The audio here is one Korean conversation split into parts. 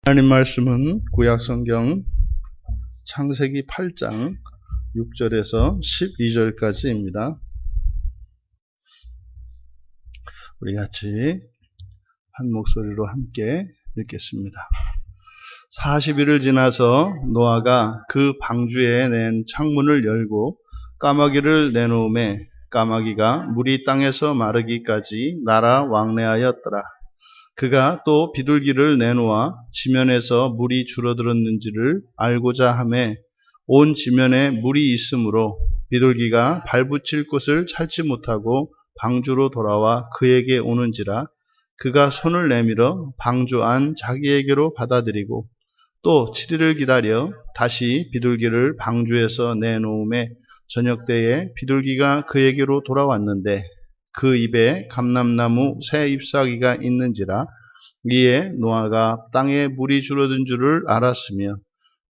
하나님 말씀은 구약성경 창세기 8장 6절에서 12절까지입니다. 우리 같이 한 목소리로 함께 읽겠습니다. 40일을 지나서 노아가 그 방주에 낸 창문을 열고 까마귀를 내놓음에 까마귀가 물이 땅에서 마르기까지 날아 왕래하였더라. 그가 또 비둘기를 내놓아 지면에서 물이 줄어들었는지를 알고자 하매 온 지면에 물이 있으므로 비둘기가 발붙일 곳을 찾지 못하고 방주로 돌아와 그에게 오는지라. 그가 손을 내밀어 방주 안 자기에게로 받아들이고 또 7일을 기다려 다시 비둘기를 방주에서 내놓음에 저녁때에 비둘기가 그에게로 돌아왔는데 그 입에 감람나무 새 잎사귀가 있는지라. 이에 노아가 땅에 물이 줄어든 줄을 알았으며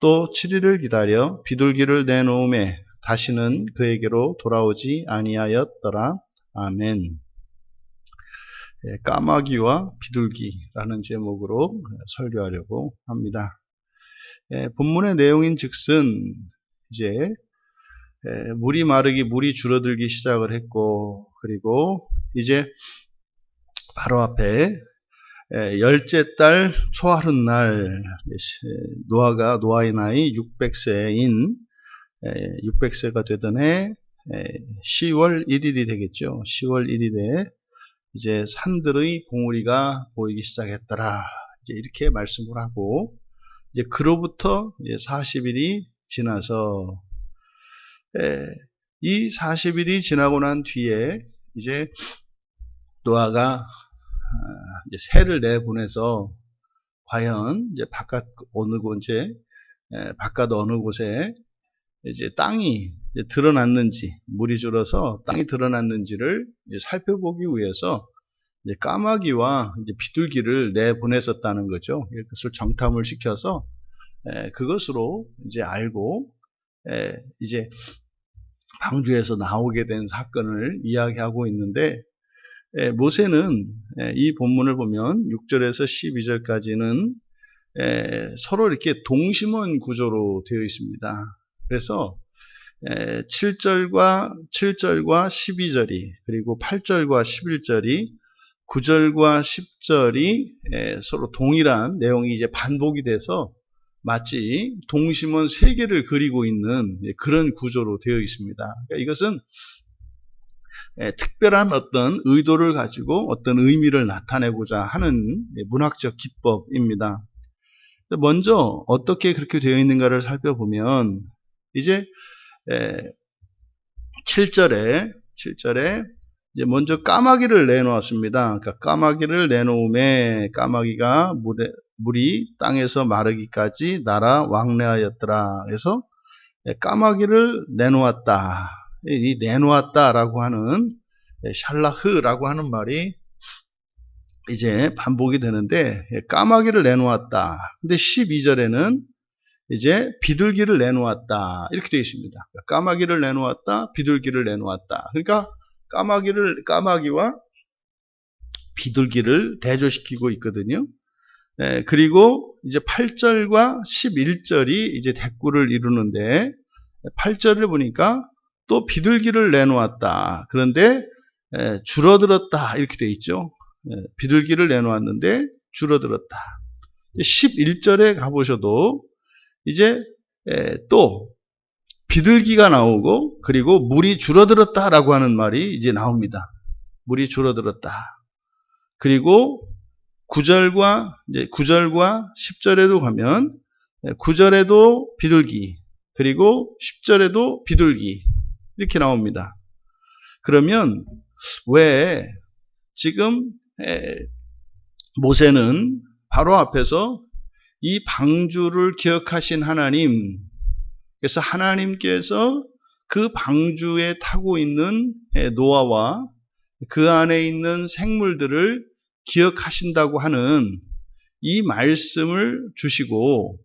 또 7일을 기다려 비둘기를 내놓음에 다시는 그에게로 돌아오지 아니하였더라. 아멘. 까마귀와 비둘기라는 제목으로 설교하려고 합니다. 본문의 내용인 즉슨 이제 물이 마르기, 물이 줄어들기 시작을 했고, 그리고 이제 바로 앞에 열째 달 초하룻 날 노아의 나이 600세인 600세가 되던 해 10월 1일이 되겠죠. 10월 1일에 이제 산들의 봉우리가 보이기 시작했더라. 이제 이렇게 말씀을 하고, 이제 그로부터 이제 40일이 지나서 이 40일이 지나고 난 뒤에 이제 노아가 이제 새를 내보내서 과연 이제 바깥 어느 곳에 이제 땅이 이제 드러났는지, 물이 줄어서 땅이 드러났는지를 이제 살펴보기 위해서 이제 까마귀와 이제 비둘기를 내보냈었다는 거죠. 이것을 정탐을 시켜서 그것으로 이제 알고 이제 방주에서 나오게 된 사건을 이야기하고 있는데, 모세는 이 본문을 보면 6절에서 12절까지는 서로 이렇게 동심원 구조로 되어 있습니다. 그래서 7절과 12절이, 그리고 8절과 11절이, 9절과 10절이 서로 동일한 내용이 이제 반복이 돼서 마치 동심원 세 개를 그리고 있는 그런 구조로 되어 있습니다. 그러니까 이것은 특별한 어떤 의도를 가지고 어떤 의미를 나타내고자 하는 문학적 기법입니다. 먼저 어떻게 그렇게 되어 있는가를 살펴보면, 이제 7절에 이제 먼저 까마귀를 내놓았습니다. 그러니까 까마귀를 내놓음에 까마귀가 물이 땅에서 마르기까지 날아 왕래하였더라. 그래서 까마귀를 내놓았다. 이 내놓았다라고 하는 샬라흐라고 하는 말이 이제 반복이 되는데, 까마귀를 내놓았다. 근데 12절에는 이제 비둘기를 내놓았다. 이렇게 되어 있습니다. 까마귀를 내놓았다, 비둘기를 내놓았다. 그러니까 까마귀와 비둘기를 대조시키고 있거든요. 그리고 이제 8절과 11절이 이제 대꾸를 이루는데, 8절을 보니까 또 비둘기를 내놓았다. 그런데 줄어들었다. 이렇게 되어 있죠. 비둘기를 내놓았는데 줄어들었다. 11절에 가보셔도 이제 또 비둘기가 나오고, 그리고 물이 줄어들었다라고 하는 말이 이제 나옵니다. 물이 줄어들었다. 그리고 9절과 10절에도 가면 9절에도 비둘기, 그리고 10절에도 비둘기 이렇게 나옵니다. 그러면 왜 지금 모세는 바로 앞에서 이 방주를 기억하신 하나님, 그래서 하나님께서 그 방주에 타고 있는 노아와 그 안에 있는 생물들을 기억하신다고 하는 이 말씀을 주시고,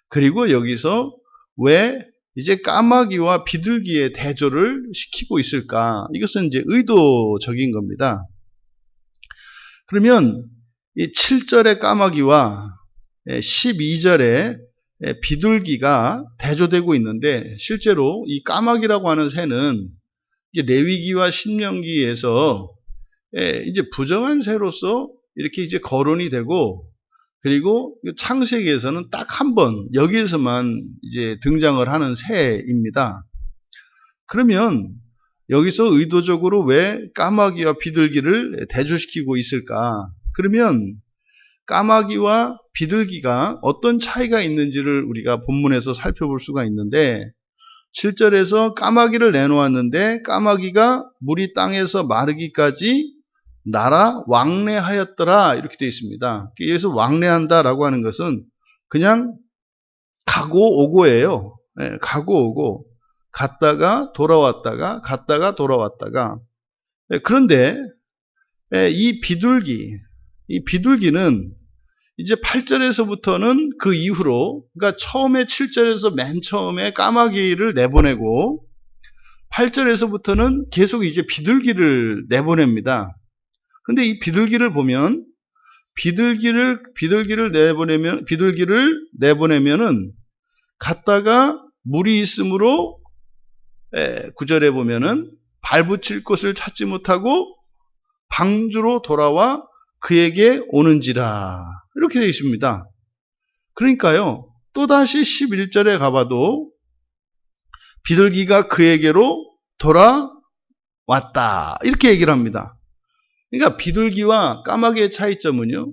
그리고 여기서 왜 이제 까마귀와 비둘기의 대조를 시키고 있을까? 이것은 이제 의도적인 겁니다. 그러면 이 7절의 까마귀와 12절에 비둘기가 대조되고 있는데, 실제로 이 까마귀라고 하는 새는 이제 레위기와 신명기에서 이제 부정한 새로서 이렇게 이제 거론이 되고, 그리고 창세기에서는 딱 한 번 여기에서만 이제 등장을 하는 새입니다. 그러면 여기서 의도적으로 왜 까마귀와 비둘기를 대조시키고 있을까? 그러면 까마귀와 비둘기가 어떤 차이가 있는지를 우리가 본문에서 살펴볼 수가 있는데, 7절에서 까마귀를 내놓았는데 까마귀가 물이 땅에서 마르기까지 날아 왕래하였더라, 이렇게 되어 있습니다. 여기서 왕래한다라고 하는 것은 그냥 가고 오고예요. 가고 오고, 갔다가 돌아왔다가 갔다가 돌아왔다가. 그런데 이 비둘기는 이제 8절에서부터는 그 이후로, 그러니까 처음에 7절에서 맨 처음에 까마귀를 내보내고 8절에서부터는 계속 이제 비둘기를 내보냅니다. 근데 이 비둘기를 보면 비둘기를 내보내면은 갔다가 물이 있으므로 9절에 보면은 발붙일 곳을 찾지 못하고 방주로 돌아와 그에게 오는지라, 이렇게 되어 있습니다. 그러니까요, 또다시 11절에 가봐도 비둘기가 그에게로 돌아왔다, 이렇게 얘기를 합니다. 그러니까 비둘기와 까마귀의 차이점은요,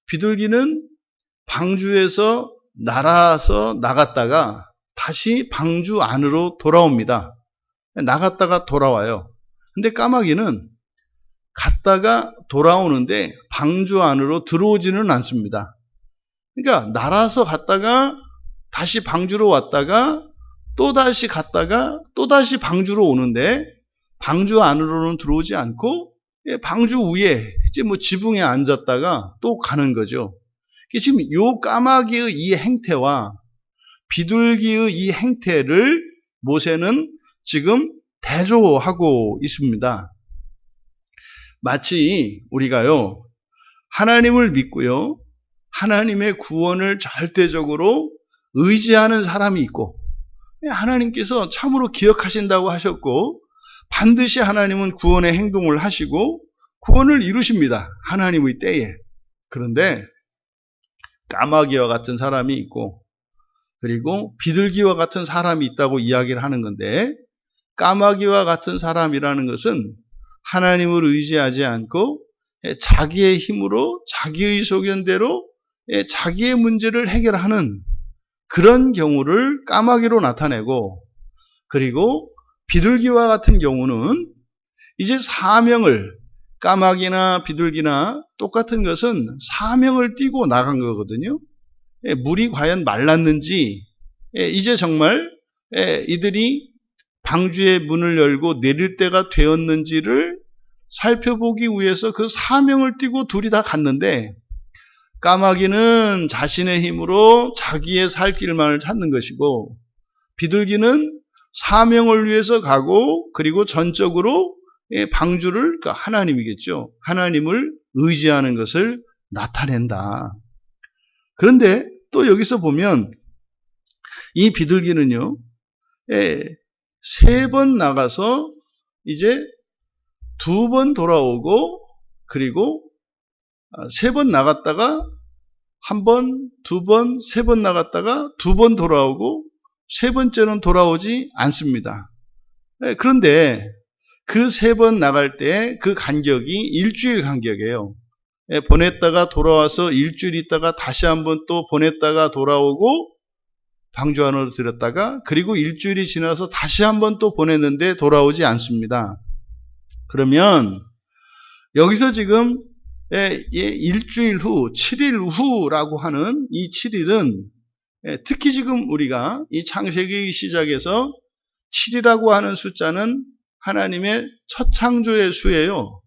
비둘기는 방주에서 날아서 나갔다가 다시 방주 안으로 돌아옵니다. 나갔다가 돌아와요. 근데 까마귀는 갔다가 돌아오는데 방주 안으로 들어오지는 않습니다. 그러니까 날아서 갔다가 다시 방주로 왔다가 또다시 갔다가 또다시 방주로 오는데 방주 안으로는 들어오지 않고 방주 위에 이제 뭐 지붕에 앉았다가 또 가는 거죠. 지금 요 까마귀의 이 행태와 비둘기의 이 행태를 모세는 지금 대조하고 있습니다. 마치 우리가요, 하나님을 믿고요, 하나님의 구원을 절대적으로 의지하는 사람이 있고, 하나님께서 참으로 기억하신다고 하셨고, 반드시 하나님은 구원의 행동을 하시고 구원을 이루십니다, 하나님의 때에. 그런데 까마귀와 같은 사람이 있고, 그리고 비둘기와 같은 사람이 있다고 이야기를 하는 건데, 까마귀와 같은 사람이라는 것은 하나님을 의지하지 않고 자기의 힘으로 자기의 소견대로 자기의 문제를 해결하는 그런 경우를 까마귀로 나타내고, 그리고 비둘기와 같은 경우는 이제 사명을, 까마귀나 비둘기나 똑같은 것은 사명을 띠고 나간 거거든요. 물이 과연 말랐는지, 이제 정말 이들이 방주의 문을 열고 내릴 때가 되었는지를 살펴보기 위해서 그 사명을 띠고 둘이 다 갔는데, 까마귀는 자신의 힘으로 자기의 살 길만을 찾는 것이고, 비둘기는 사명을 위해서 가고, 그리고 전적으로 방주를, 그러니까 하나님이겠죠, 하나님을 의지하는 것을 나타낸다. 그런데 또 여기서 보면 이 비둘기는요, 3번 나가서 이제 2번 돌아오고, 그리고 3번 나갔다가 1번, 2번, 3번 나갔다가 2번 돌아오고, 3번째는 돌아오지 않습니다. 그런데 그 3번 나갈 때 그 간격이 일주일 간격이에요. 보냈다가 돌아와서 일주일 있다가 다시 한번 또 보냈다가 돌아오고 방주 안으로 들였다가, 그리고 일주일이 지나서 다시 한번 또 보냈는데 돌아오지 않습니다. 그러면 여기서 지금 일주일 후, 7일 후라고 하는 이 7일은 특히 지금 우리가 이 창세기 시작에서 7이라고 하는 숫자는 하나님의 첫 창조의 수예요.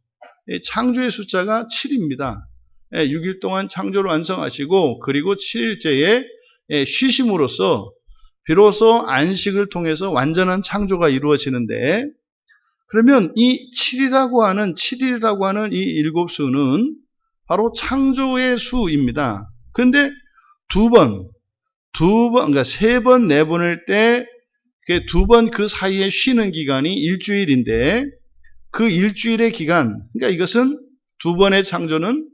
창조의 숫자가 7입니다. 6일 동안 창조를 완성하시고, 그리고 7일째에 쉬심으로써 비로소 안식을 통해서 완전한 창조가 이루어지는데, 그러면 이 7이라고 하는 이 7수는 바로 창조의 수입니다. 그런데 그러니까 3번 내보낼 때, 2번 그 사이에 쉬는 기간이 일주일인데, 그 일주일의 기간, 그러니까 이것은 2번의 창조는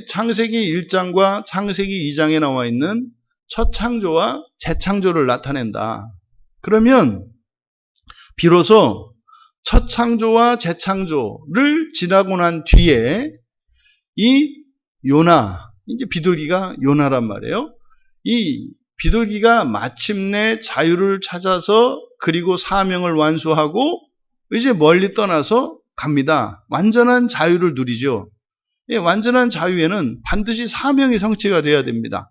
창세기 1장과 창세기 2장에 나와 있는 첫 창조와 재창조를 나타낸다. 그러면 비로소 첫 창조와 재창조를 지나고 난 뒤에 이 요나, 이제 비둘기가 요나란 말이에요. 이 비둘기가 마침내 자유를 찾아서 그리고 사명을 완수하고 이제 멀리 떠나서 갑니다. 완전한 자유를 누리죠. 완전한 자유에는 반드시 사명이 성취가 돼야 됩니다.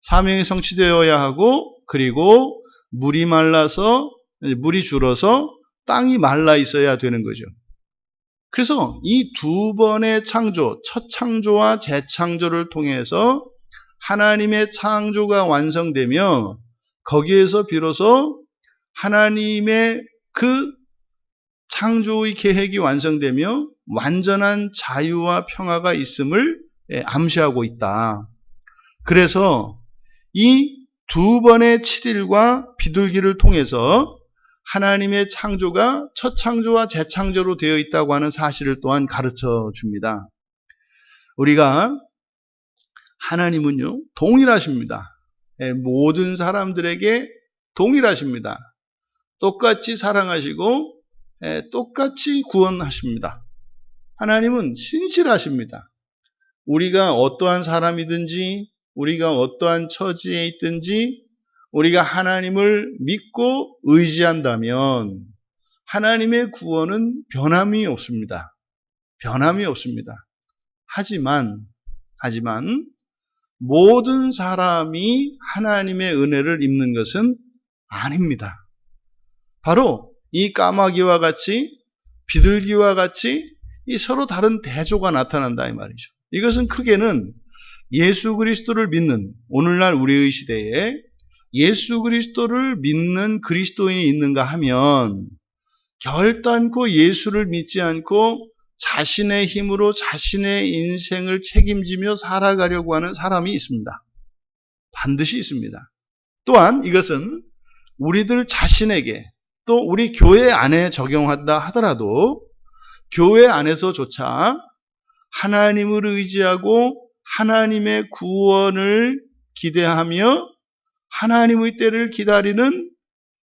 사명이 성취되어야 하고, 그리고 물이 줄어서 땅이 말라 있어야 되는 거죠. 그래서 이 2번의 창조, 첫 창조와 재창조를 통해서 하나님의 창조가 완성되며, 거기에서 비로소 하나님의 그 창조의 계획이 완성되며 완전한 자유와 평화가 있음을 암시하고 있다. 그래서 이 2번의 7일과 비둘기를 통해서 하나님의 창조가 첫 창조와 재창조로 되어 있다고 하는 사실을 또한 가르쳐 줍니다. 우리가 하나님은요, 동일하십니다. 모든 사람들에게 동일하십니다. 똑같이 사랑하시고 똑같이 구원하십니다. 하나님은 신실하십니다. 우리가 어떠한 사람이든지, 우리가 어떠한 처지에 있든지, 우리가 하나님을 믿고 의지한다면 하나님의 구원은 변함이 없습니다. 변함이 없습니다. 하지만 모든 사람이 하나님의 은혜를 입는 것은 아닙니다. 바로 이 까마귀와 같이, 비둘기와 같이 이 서로 다른 대조가 나타난다 이 말이죠. 이것은 크게는 예수 그리스도를 믿는, 오늘날 우리의 시대에 예수 그리스도를 믿는 그리스도인이 있는가 하면 결단코 예수를 믿지 않고 자신의 힘으로 자신의 인생을 책임지며 살아가려고 하는 사람이 있습니다. 반드시 있습니다. 또한 이것은 우리들 자신에게, 또 우리 교회 안에 적용한다 하더라도 교회 안에서조차 하나님을 의지하고 하나님의 구원을 기대하며 하나님의 때를 기다리는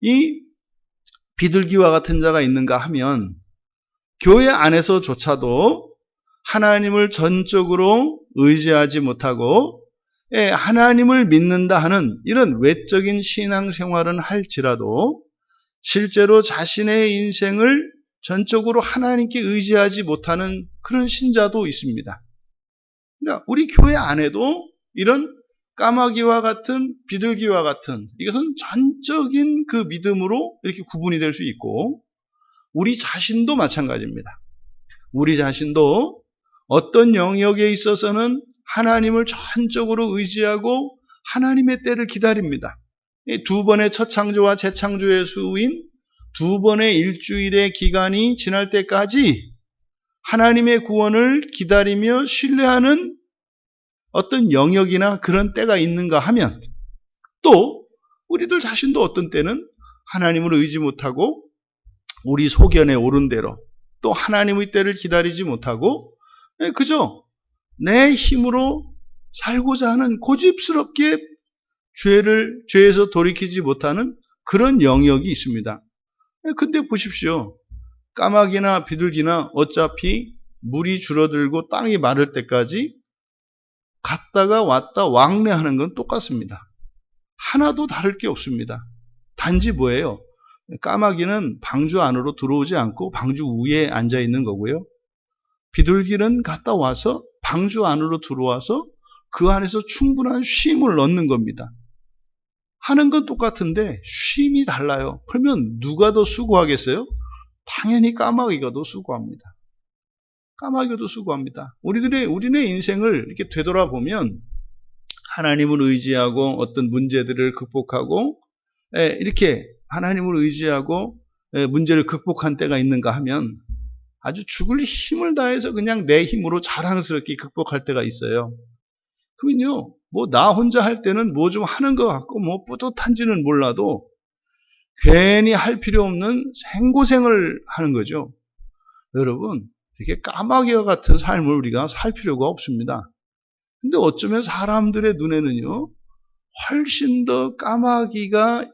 이 비둘기와 같은 자가 있는가 하면 교회 안에서조차도 하나님을 전적으로 의지하지 못하고 하나님을 믿는다 하는 이런 외적인 신앙생활은 할지라도 실제로 자신의 인생을 전적으로 하나님께 의지하지 못하는 그런 신자도 있습니다. 그러니까 우리 교회 안에도 이런 까마귀와 같은, 비둘기와 같은, 이것은 전적인 그 믿음으로 이렇게 구분이 될 수 있고, 우리 자신도 마찬가지입니다. 우리 자신도 어떤 영역에 있어서는 하나님을 전적으로 의지하고 하나님의 때를 기다립니다. 이 2번의 첫 창조와 재창조의 수인 2번의 일주일의 기간이 지날 때까지 하나님의 구원을 기다리며 신뢰하는 어떤 영역이나 그런 때가 있는가 하면, 또 우리들 자신도 어떤 때는 하나님을 의지 못하고 우리 소견에 오른 대로 또 하나님의 때를 기다리지 못하고 그저 내 힘으로 살고자 하는 고집스럽게 죄에서 돌이키지 못하는 그런 영역이 있습니다. 근데 보십시오. 까마귀나 비둘기나 어차피 물이 줄어들고 땅이 마를 때까지 갔다가 왔다 왕래하는 건 똑같습니다. 하나도 다를 게 없습니다. 단지 뭐예요? 까마귀는 방주 안으로 들어오지 않고 방주 위에 앉아 있는 거고요. 비둘기는 갔다 와서 방주 안으로 들어와서 그 안에서 충분한 쉼을 얻는 겁니다. 하는 건 똑같은데 쉼이 달라요. 그러면 누가 더 수고하겠어요? 당연히 까마귀가 더 수고합니다. 까마귀가 더 수고합니다. 우리네 인생을 이렇게 되돌아보면 하나님을 의지하고 어떤 문제들을 극복하고 이렇게 하나님을 의지하고 문제를 극복한 때가 있는가 하면 아주 죽을 힘을 다해서 그냥 내 힘으로 자랑스럽게 극복할 때가 있어요. 그러면요, 뭐 나 혼자 할 때는 뭐 좀 하는 것 같고 뭐 뿌듯한지는 몰라도 괜히 할 필요 없는 생고생을 하는 거죠. 여러분, 이렇게 까마귀와 같은 삶을 우리가 살 필요가 없습니다. 근데 어쩌면 사람들의 눈에는요, 훨씬 더 까마귀가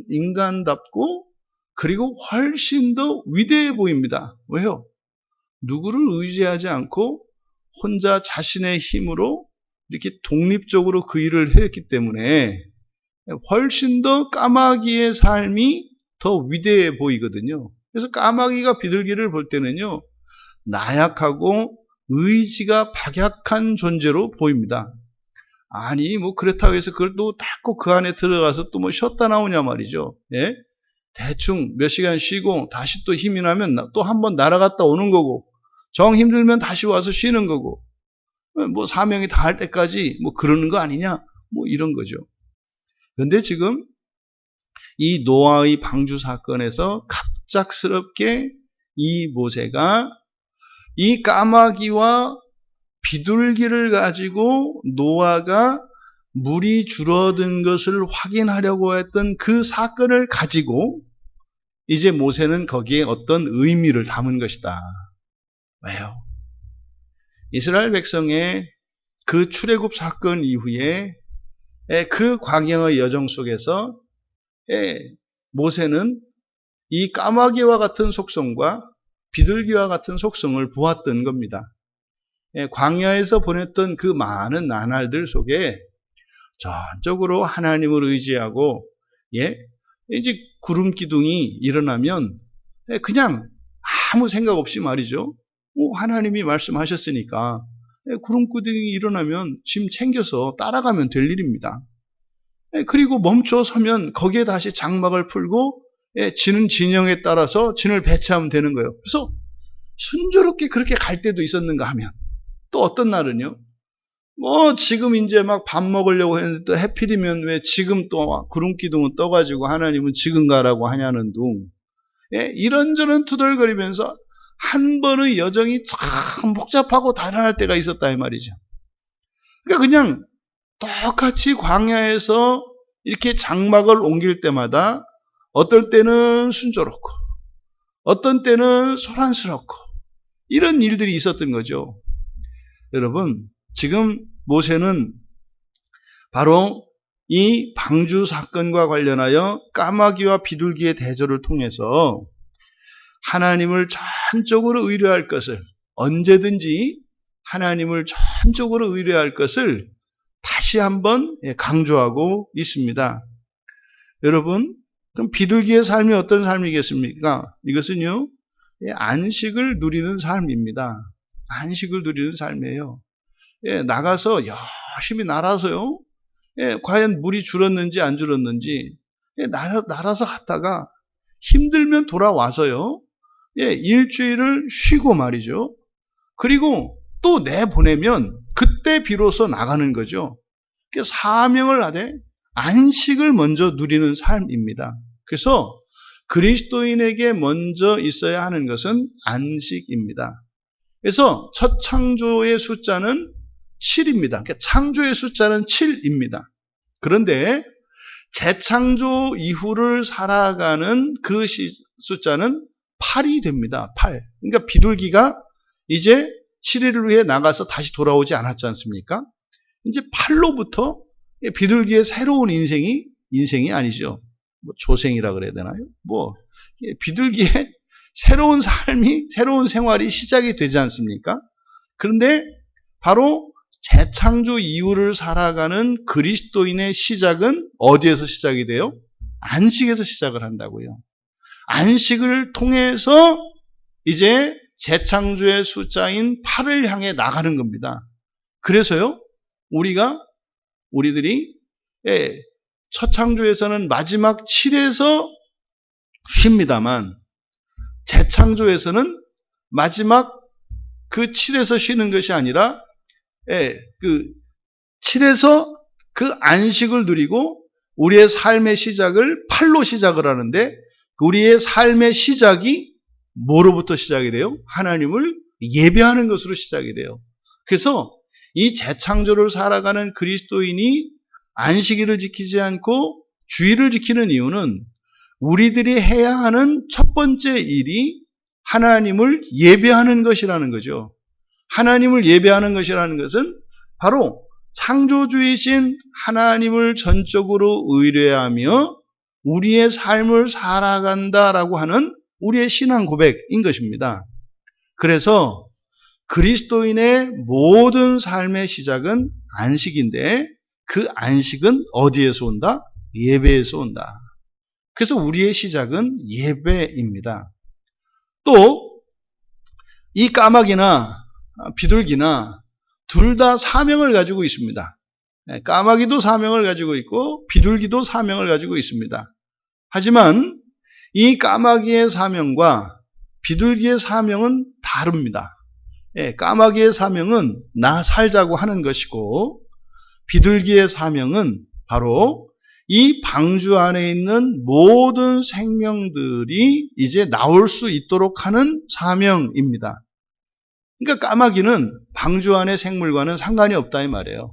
인간답고, 그리고 훨씬 더 위대해 보입니다. 왜요? 누구를 의지하지 않고 혼자 자신의 힘으로 이렇게 독립적으로 그 일을 했기 때문에 훨씬 더 까마귀의 삶이 더 위대해 보이거든요. 그래서 까마귀가 비둘기를 볼 때는요, 나약하고 의지가 박약한 존재로 보입니다. 아니, 뭐 그렇다고 해서 그걸 또 닫고 그 안에 들어가서 또 뭐 쉬었다 나오냐 말이죠. 예? 대충 몇 시간 쉬고 다시 또 힘이 나면 또 한번 날아갔다 오는 거고, 정 힘들면 다시 와서 쉬는 거고, 뭐 사명이 다할 때까지 뭐 그러는 거 아니냐, 뭐 이런 거죠. 그런데 지금 이 노아의 방주 사건에서 갑작스럽게 이 모세가 이 까마귀와 비둘기를 가지고 노아가 물이 줄어든 것을 확인하려고 했던 그 사건을 가지고 이제 모세는 거기에 어떤 의미를 담은 것이다. 왜요? 이스라엘 백성의 그 출애굽 사건 이후에 그 광야의 여정 속에서 모세는 이 까마귀와 같은 속성과 비둘기와 같은 속성을 보았던 겁니다. 광야에서 보냈던 그 많은 나날들 속에 전적으로 하나님을 의지하고, 이제 구름 기둥이 일어나면 그냥 아무 생각 없이 말이죠. 하나님이 말씀하셨으니까 구름 기둥이 일어나면 짐 챙겨서 따라가면 될 일입니다. 그리고 멈춰 서면 거기에 다시 장막을 풀고 지는 진영에 따라서 진을 배치하면 되는 거예요. 그래서 순조롭게 그렇게 갈 때도 있었는가 하면, 또 어떤 날은요, 뭐 지금 이제 막 밥 먹으려고 했는데 또 해필이면 왜 지금 또 구름 기둥은 떠가지고 하나님은 지금 가라고 하냐는 둥, 이런저런 투덜거리면서 한 번의 여정이 참 복잡하고 다양할 때가 있었다 이 말이죠. 그러니까 그냥 똑같이 광야에서 이렇게 장막을 옮길 때마다 어떨 때는 순조롭고 어떤 때는 소란스럽고 이런 일들이 있었던 거죠. 여러분, 지금 모세는 바로 이 방주 사건과 관련하여 까마귀와 비둘기의 대조를 통해서 하나님을 전적으로 의뢰할 것을, 언제든지 하나님을 전적으로 의뢰할 것을 다시 한번 강조하고 있습니다. 여러분, 그럼 비둘기의 삶이 어떤 삶이겠습니까? 이것은요, 안식을 누리는 삶입니다. 안식을 누리는 삶이에요. 나가서 열심히 날아서요, 과연 물이 줄었는지 안 줄었는지, 날아서 갔다가 힘들면 돌아와서요, 일주일을 쉬고 말이죠. 그리고 또 내보내면 그때 비로소 나가는 거죠. 사명을 하되 안식을 먼저 누리는 삶입니다. 그래서 그리스도인에게 먼저 있어야 하는 것은 안식입니다. 그래서 첫 창조의 숫자는 7입니다. 그러니까 창조의 숫자는 7입니다. 그런데 재창조 이후를 살아가는 그 숫자는 8이 됩니다. 8. 그러니까 비둘기가 이제 7일을 위해 나가서 다시 돌아오지 않았지 않습니까? 이제 8로부터 비둘기의 새로운 인생이 아니죠. 뭐 조생이라 그래야 되나요? 뭐 비둘기의 새로운 삶이, 새로운 생활이 시작이 되지 않습니까? 그런데 바로 재창조 이후를 살아가는 그리스도인의 시작은 어디에서 시작이 돼요? 안식에서 시작을 한다고요. 안식을 통해서 이제 재창조의 숫자인 8을 향해 나가는 겁니다. 그래서요, 우리들이 첫 창조에서는 마지막 7에서 쉽니다만, 재창조에서는 마지막 그 7에서 쉬는 것이 아니라, 그 7에서 그 안식을 누리고 우리의 삶의 시작을 8로 시작을 하는데, 우리의 삶의 시작이 뭐로부터 시작이 돼요? 하나님을 예배하는 것으로 시작이 돼요. 그래서 이 재창조를 살아가는 그리스도인이 안식일을 지키지 않고 주일을 지키는 이유는 우리들이 해야 하는 첫 번째 일이 하나님을 예배하는 것이라는 거죠. 하나님을 예배하는 것이라는 것은 바로 창조주이신 하나님을 전적으로 의뢰하며 우리의 삶을 살아간다라고 하는 우리의 신앙 고백인 것입니다. 그래서 그리스도인의 모든 삶의 시작은 안식인데 그 안식은 어디에서 온다? 예배에서 온다. 그래서 우리의 시작은 예배입니다. 또 이 까마귀나 비둘기나 둘 다 사명을 가지고 있습니다. 까마귀도 사명을 가지고 있고 비둘기도 사명을 가지고 있습니다. 하지만 이 까마귀의 사명과 비둘기의 사명은 다릅니다. 까마귀의 사명은 나 살자고 하는 것이고 비둘기의 사명은 바로 이 방주 안에 있는 모든 생명들이 이제 나올 수 있도록 하는 사명입니다. 그러니까 까마귀는 방주 안의 생물과는 상관이 없다 이 말이에요.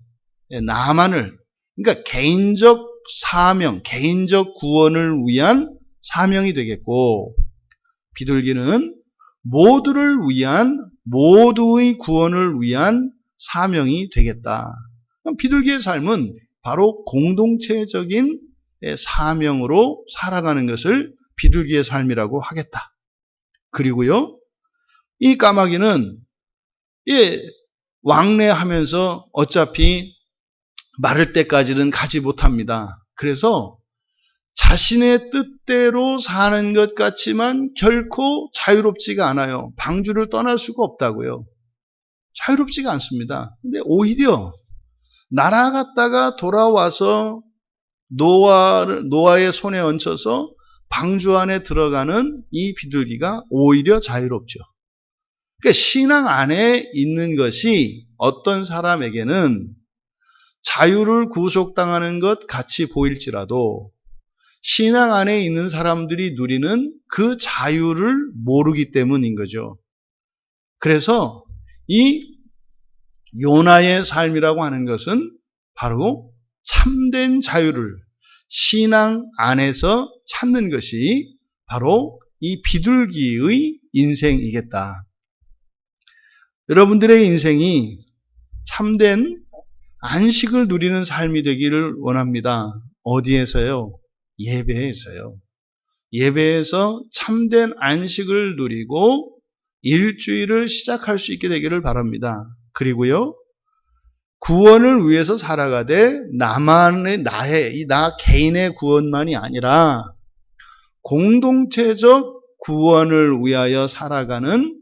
나만을, 그러니까 개인적 사명, 개인적 구원을 위한 사명이 되겠고, 비둘기는 모두를 위한, 모두의 구원을 위한 사명이 되겠다. 비둘기의 삶은 바로 공동체적인 사명으로 살아가는 것을 비둘기의 삶이라고 하겠다. 그리고요, 이 까마귀는 왕래하면서 어차피 마를 때까지는 가지 못합니다. 그래서 자신의 뜻대로 사는 것 같지만 결코 자유롭지가 않아요. 방주를 떠날 수가 없다고요. 자유롭지가 않습니다. 근데 오히려 날아갔다가 돌아와서 노아의 손에 얹혀서 방주 안에 들어가는 이 비둘기가 오히려 자유롭죠. 그러니까 신앙 안에 있는 것이 어떤 사람에게는 자유를 구속당하는 것 같이 보일지라도 신앙 안에 있는 사람들이 누리는 그 자유를 모르기 때문인 거죠. 그래서 이 요나의 삶이라고 하는 것은 바로 참된 자유를 신앙 안에서 찾는 것이 바로 이 비둘기의 인생이겠다. 여러분들의 인생이 참된 안식을 누리는 삶이 되기를 원합니다. 어디에서요? 예배에서요. 예배에서 참된 안식을 누리고 일주일을 시작할 수 있게 되기를 바랍니다. 그리고요, 구원을 위해서 살아가되 나 개인의 구원만이 아니라 공동체적 구원을 위하여 살아가는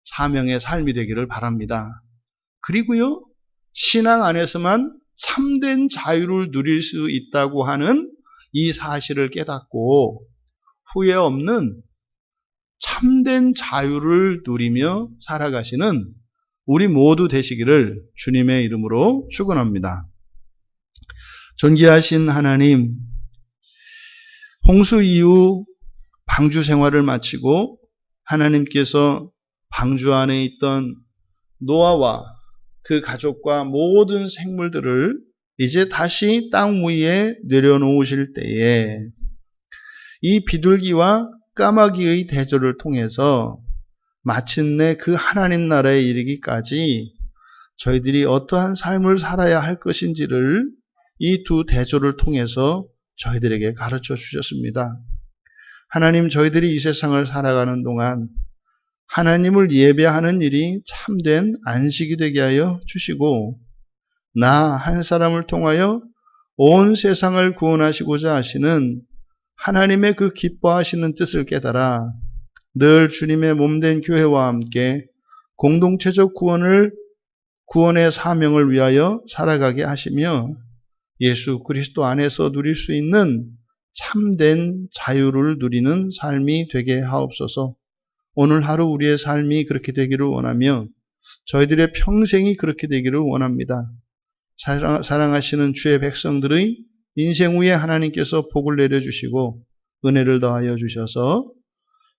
사명의 삶이 되기를 바랍니다. 그리고요, 신앙 안에서만 참된 자유를 누릴 수 있다고 하는 이 사실을 깨닫고 후회 없는 참된 자유를 누리며 살아가시는 우리 모두 되시기를 주님의 이름으로 축원합니다. 존귀하신 하나님, 홍수 이후 방주 생활을 마치고 하나님께서 방주 안에 있던 노아와 그 가족과 모든 생물들을 이제 다시 땅 위에 내려놓으실 때에 이 비둘기와 까마귀의 대조를 통해서 마침내 그 하나님 나라에 이르기까지 저희들이 어떠한 삶을 살아야 할 것인지를 이 두 대조를 통해서 저희들에게 가르쳐 주셨습니다. 하나님, 저희들이 이 세상을 살아가는 동안 하나님을 예배하는 일이 참된 안식이 되게 하여 주시고 나 한 사람을 통하여 온 세상을 구원하시고자 하시는 하나님의 그 기뻐하시는 뜻을 깨달아 늘 주님의 몸된 교회와 함께 공동체적 구원의 사명을 위하여 살아가게 하시며 예수 그리스도 안에서 누릴 수 있는 참된 자유를 누리는 삶이 되게 하옵소서. 오늘 하루 우리의 삶이 그렇게 되기를 원하며 저희들의 평생이 그렇게 되기를 원합니다. 사랑하시는 주의 백성들의 인생 위에 하나님께서 복을 내려주시고 은혜를 더하여 주셔서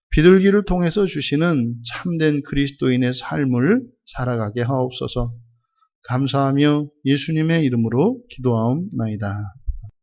비둘기를 통해서 주시는 참된 그리스도인의 삶을 살아가게 하옵소서. 감사하며 예수님의 이름으로 기도하옵나이다.